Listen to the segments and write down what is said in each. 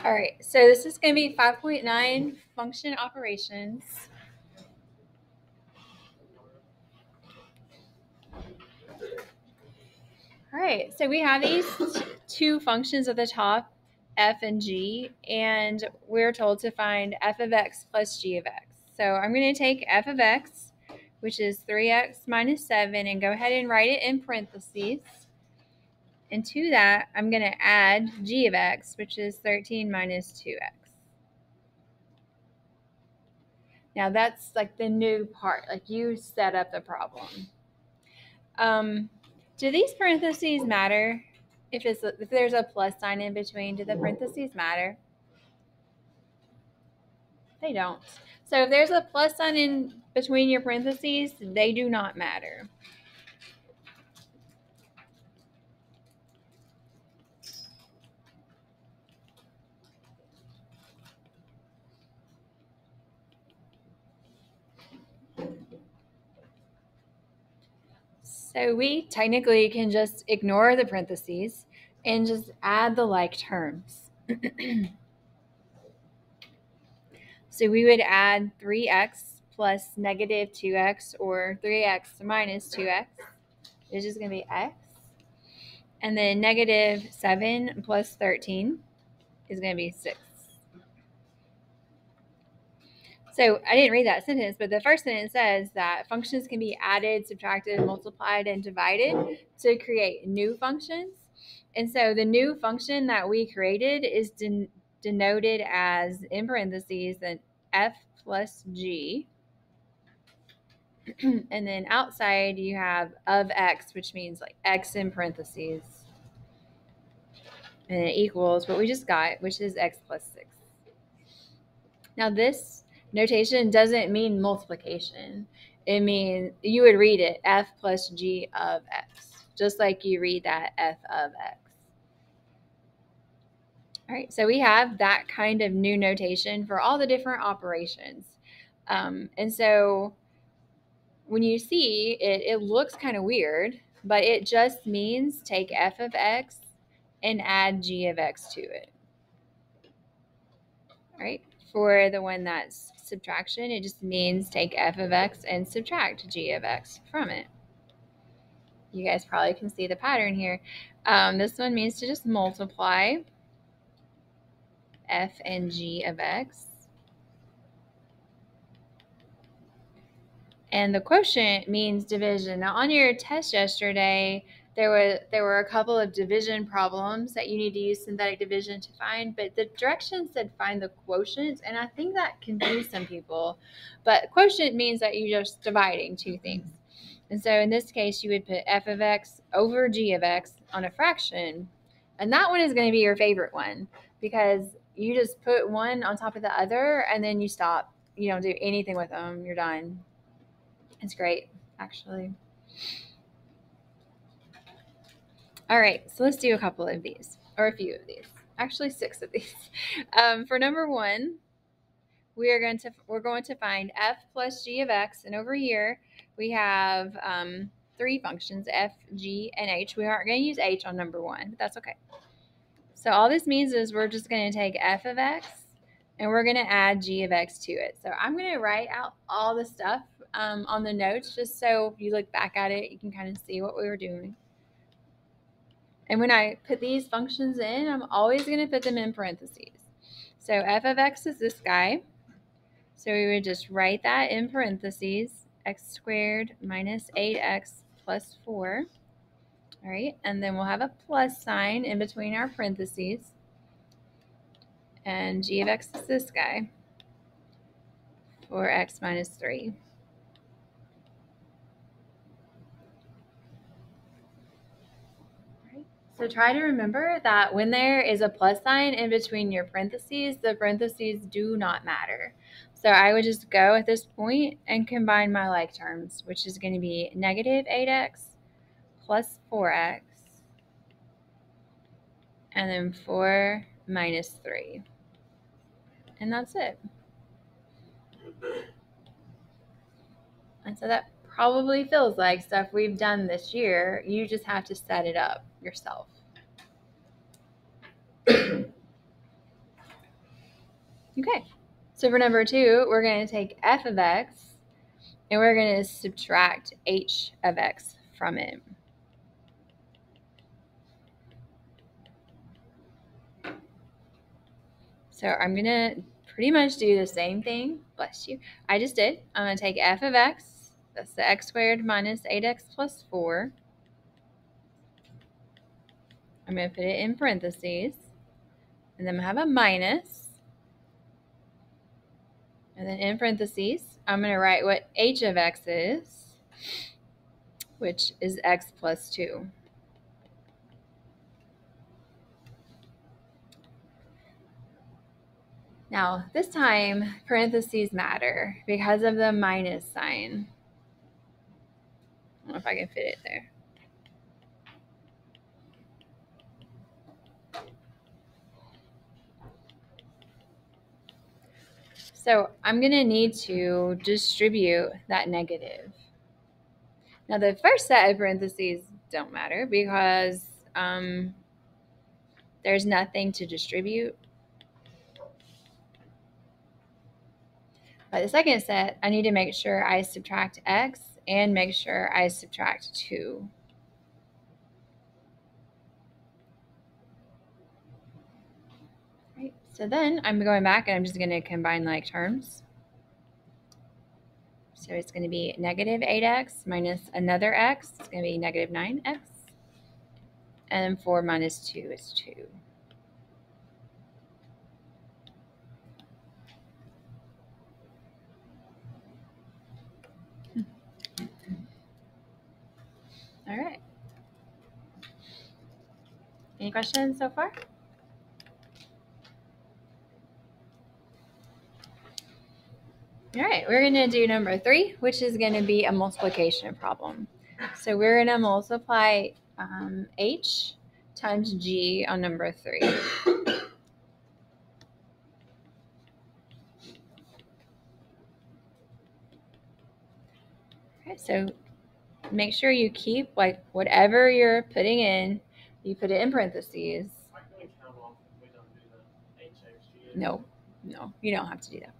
All right, so this is going to be 5.9 function operations. All right, so we have these two functions at the top, f and g, and we're told to find f of x plus g of x. So I'm going to take f of x, which is 3x minus 7, and go ahead and write it in parentheses. And to that, I'm going to add g of x, which is 13 minus 2x. Now that's like the new part, like you set up the problem. Do these parentheses matter? If there's a plus sign in between, do the parentheses matter? They don't. So if there's a plus sign in between your parentheses, they do not matter. So we technically can just ignore the parentheses and just add the like terms. So we would add 3x plus negative 2x, or 3x minus 2x, which is going to be x. And then negative 7 plus 13 is going to be 6. So I didn't read that sentence, but the first sentence says that functions can be added, subtracted, multiplied, and divided to create new functions. And so the new function that we created is denoted as, in parentheses, then f plus g. And then outside you have of x, which means like x in parentheses. And it equals what we just got, which is x plus 6. Now this notation doesn't mean multiplication. It means you would read it f plus g of x, just like you read that f of x. All right, so we have that kind of new notation for all the different operations. And so when you see it, it looks kind of weird, but it just means take f of x and add g of x to it. All right, for the one that's subtraction, it just means take f of x and subtract g of x from it. You guys probably can see the pattern here. This one means to just multiply f and g of x. And the quotient means division. Now on your test yesterday, there were a couple of division problems that you need to use synthetic division to find, but the directions said find the quotient, and I think that confused some people. But quotient means that you're just dividing two things. And so in this case, you would put f of x over g of x on a fraction, and that one is going to be your favorite one because you just put one on top of the other and then you stop. You don't do anything with them. You're done. It's great, actually. All right, so let's do a couple of these, or a few of these. Actually, 6 of these. For number 1, we're going to find f plus g of x, and over here we have 3 functions, f, g, and h. We aren't going to use h on number 1, but that's okay. So all this means is we're just going to take f of x and we're going to add g of x to it. So I'm going to write out all the stuff on the notes just so if you look back at it, you can kind of see what we were doing. And when I put these functions in, I'm always going to put them in parentheses. So f of x is this guy. So we would just write that in parentheses, x squared minus 8x plus 4. All right, and then we'll have a plus sign in between our parentheses. And g of x is this guy, 4x minus 3. So try to remember that when there is a plus sign in between your parentheses, the parentheses do not matter. So I would just go at this point and combine my like terms, which is going to be negative 8x plus 4x, and then 4 minus 3. And that's it. And so that probably feels like stuff we've done this year. You just have to set it up yourself. Okay, so for number 2, we're going to take f of x and we're going to subtract h of x from it. So I'm going to pretty much do the same thing, bless you, I just did. I'm going to take f of x, that's the x squared minus 8x plus 4. I'm going to put it in parentheses, and then I'm going to have a minus. And then in parentheses, I'm going to write what h of x is, which is x plus 2. Now, this time, parentheses matter because of the minus sign. I don't know if I can fit it there. So I'm going to need to distribute that negative. Now, the first set of parentheses don't matter because there's nothing to distribute. But the second set, I need to make sure I subtract x and make sure I subtract 2. Right. So then I'm going back and I'm just going to combine like terms. So it's going to be negative 8x minus another x. It's going to be negative 9x. And 4 minus 2 is 2. All right. Any questions so far? All right, we're going to do number 3, which is going to be a multiplication problem. So we're going to multiply h times g on number 3. Okay, so make sure you keep like whatever you're putting in, you put it in parentheses. No, you don't have to do that.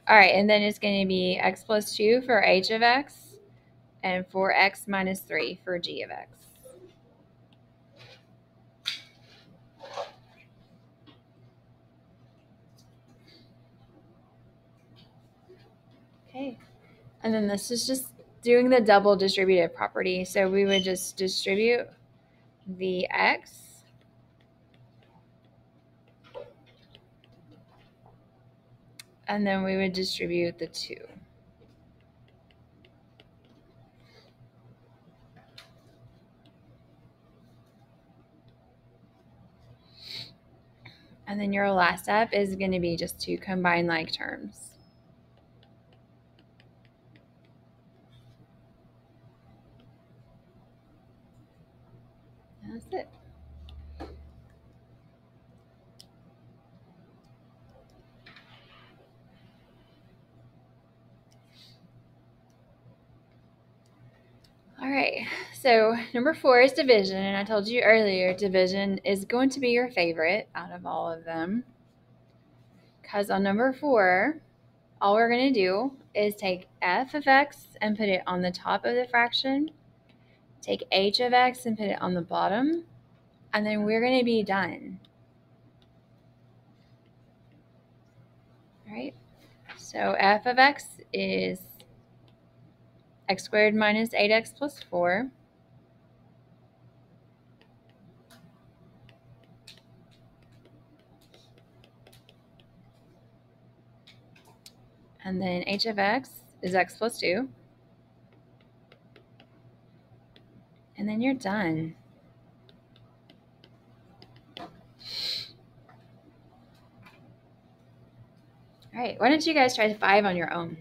All right, and then it's going to be x plus 2 for h of x and 4x minus 3 for g of x. Okay, and then this is just doing the double distributive property. So we would just distribute the x and then we would distribute the 2. And then your last step is going to be just to combine like terms. That's it. All right, so number 4 is division, and I told you earlier division is going to be your favorite out of all of them, because on number 4, all we're going to do is take f of x and put it on the top of the fraction, take h of x and put it on the bottom, and then we're going to be done. All right, so f of x is x squared minus 8x plus 4. And then h of x is x plus 2. And then you're done. All right, why don't you guys try 5 on your own?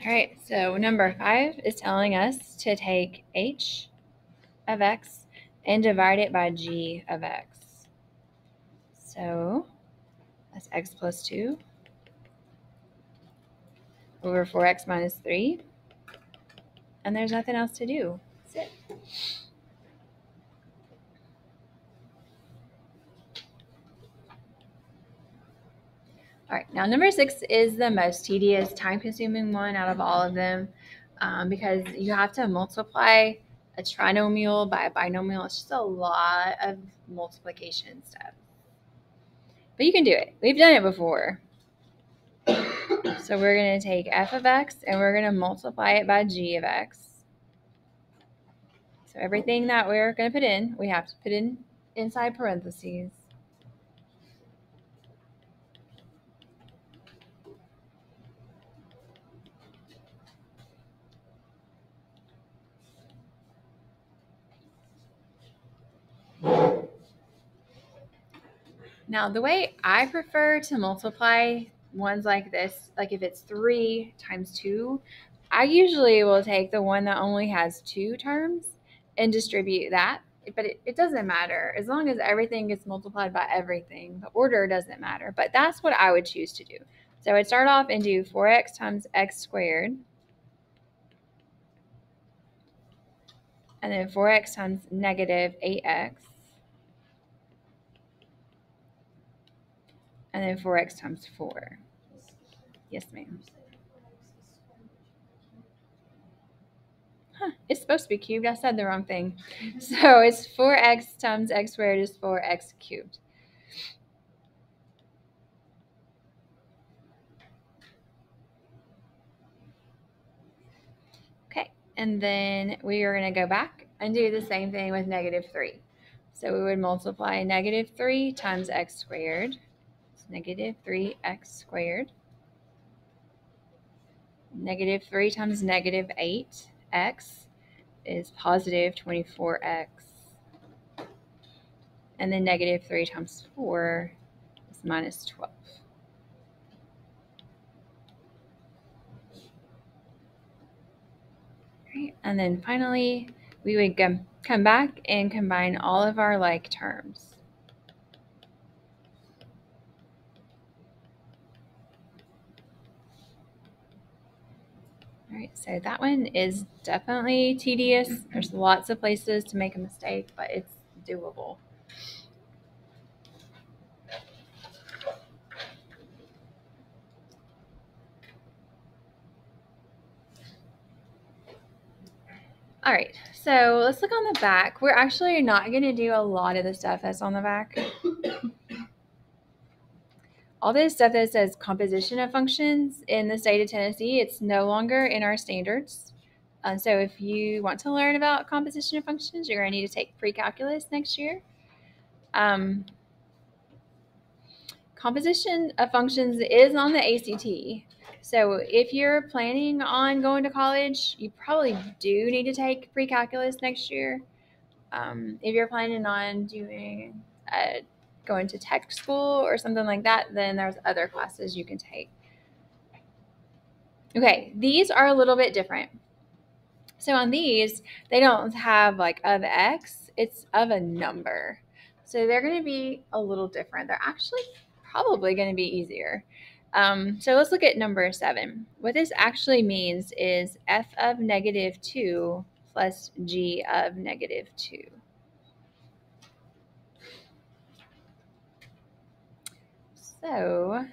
All right, so number 5 is telling us to take h of x and divide it by g of x. So that's x plus 2 over 4x minus 3. And there's nothing else to do. That's it. All right, now number 6 is the most tedious, time-consuming one out of all of them because you have to multiply a trinomial by a binomial. It's just a lot of multiplication stuff. But you can do it. We've done it before. So we're going to take f of x and we're going to multiply it by g of x. So everything that we're going to put in, we have to put in inside parentheses. Now, the way I prefer to multiply ones like this, like if it's 3 times 2, I usually will take the one that only has 2 terms and distribute that. But it doesn't matter. As long as everything gets multiplied by everything, the order doesn't matter. But that's what I would choose to do. So I'd start off and do 4x times x squared. And then 4x times negative 8x. And then 4x times 4. Yes, ma'am. Huh, it's supposed to be cubed. I said the wrong thing. So it's 4x times x squared is 4x cubed. Okay, and then we are going to go back and do the same thing with negative 3. So we would multiply negative 3 times x squared. It's negative 3x squared. Negative 3 times negative 8x is positive 24x. And then negative 3 times 4 is minus 12. Right. And then finally, we would come back and combine all of our like terms. All right, so that one is definitely tedious. There's lots of places to make a mistake, but it's doable. All right, so let's look on the back. We're actually not going to do a lot of the stuff that's on the back. All this stuff that says composition of functions in the state of Tennessee, it's no longer in our standards. So if you want to learn about composition of functions, you're going to need to take pre-calculus next year. Composition of functions is on the ACT. So if you're planning on going to college, you probably do need to take pre-calculus next year. If you're planning on doing going to tech school or something like that, then there's other classes you can take. Okay, these are a little bit different. So on these, they don't have like of x, it's of a number. So they're going to be a little different. They're actually probably going to be easier. So let's look at number 7. What this actually means is f of negative 2 plus g of negative 2. So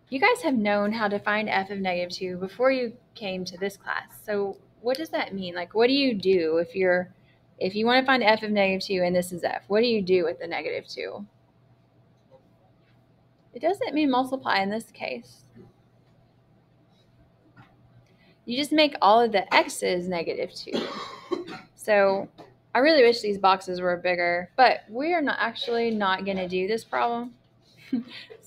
you guys have known how to find f of negative 2 before you came to this class. So what does that mean? Like, what do you do if you want to find f of negative 2 and this is f? What do you do with the negative 2? It doesn't mean multiply in this case. You just make all of the x's negative 2. So I really wish these boxes were bigger, but we're not going to do this problem.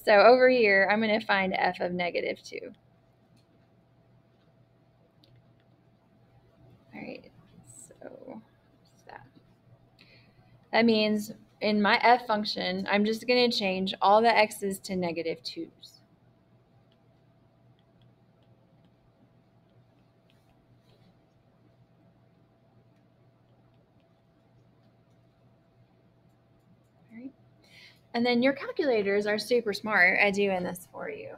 So over here, I'm going to find f of negative 2. All right, so what's that? That means in my f function, I'm just going to change all the x's to negative 2's. All right. And then your calculators are super smart at doing this for you.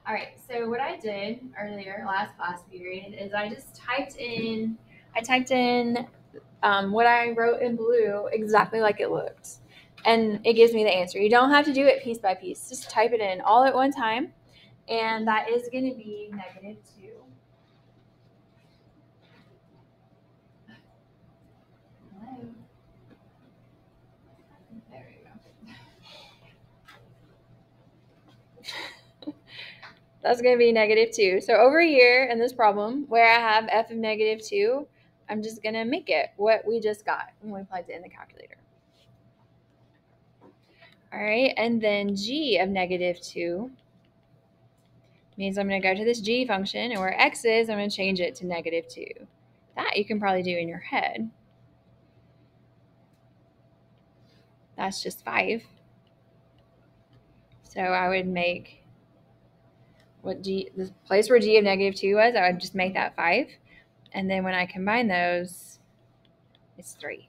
All right, so what I did earlier, last class period, is I just typed in what I wrote in blue exactly like it looked. And it gives me the answer. You don't have to do it piece by piece. Just type it in all at one time. And that is going to be negative 2. Hello. There we go. That's going to be negative 2. So over here in this problem where I have f of negative 2, I'm just going to make it what we just got when we plugged it in the calculator. All right, and then g of negative 2 means I'm going to go to this g function, and where x is, I'm going to change it to negative 2. That you can probably do in your head. That's just 5. So I would make the place where g of negative 2 was, I would just make that 5. And then when I combine those, it's 3.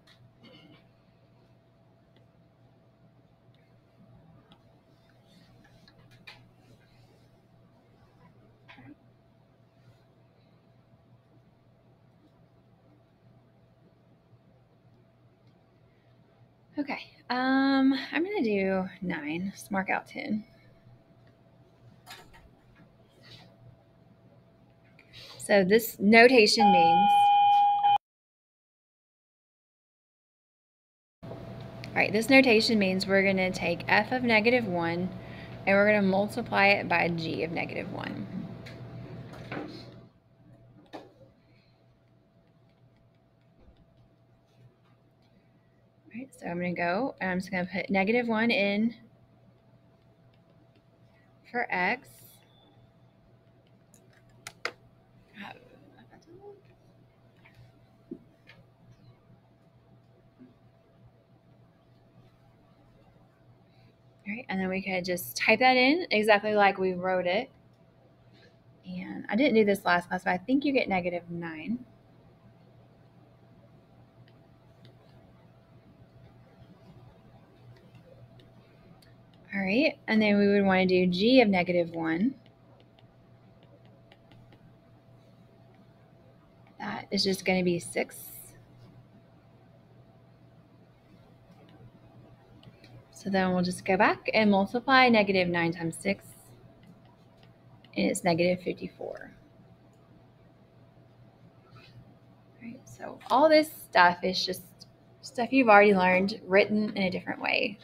Okay, I'm going to do 9. Just mark out 10. So this notation means, all right, this notation means we're going to take f of negative 1 and we're going to multiply it by g of negative 1. All right, so I'm going to go, and I'm just going to put negative 1 in for x. All right, and then we could just type that in exactly like we wrote it. And I didn't do this last class, but I think you get negative 9. All right, and then we would want to do g of negative 1. That is just going to be 6. So then we'll just go back and multiply negative 9 times 6, and it's negative 54. All right, so all this stuff is just stuff you've already learned, written in a different way.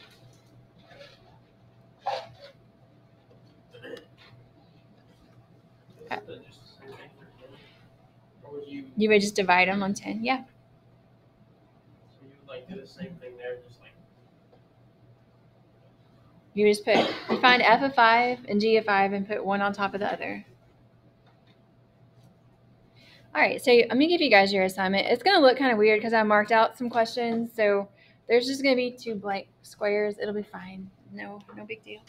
You would just divide them on 10, yeah. So you would like do the same thing there, just like. You just you find f of 5 and g of 5 and put one on top of the other. All right, so I'm going to give you guys your assignment. It's going to look kind of weird because I marked out some questions. So there's just going to be 2 blank squares. It'll be fine. No big deal.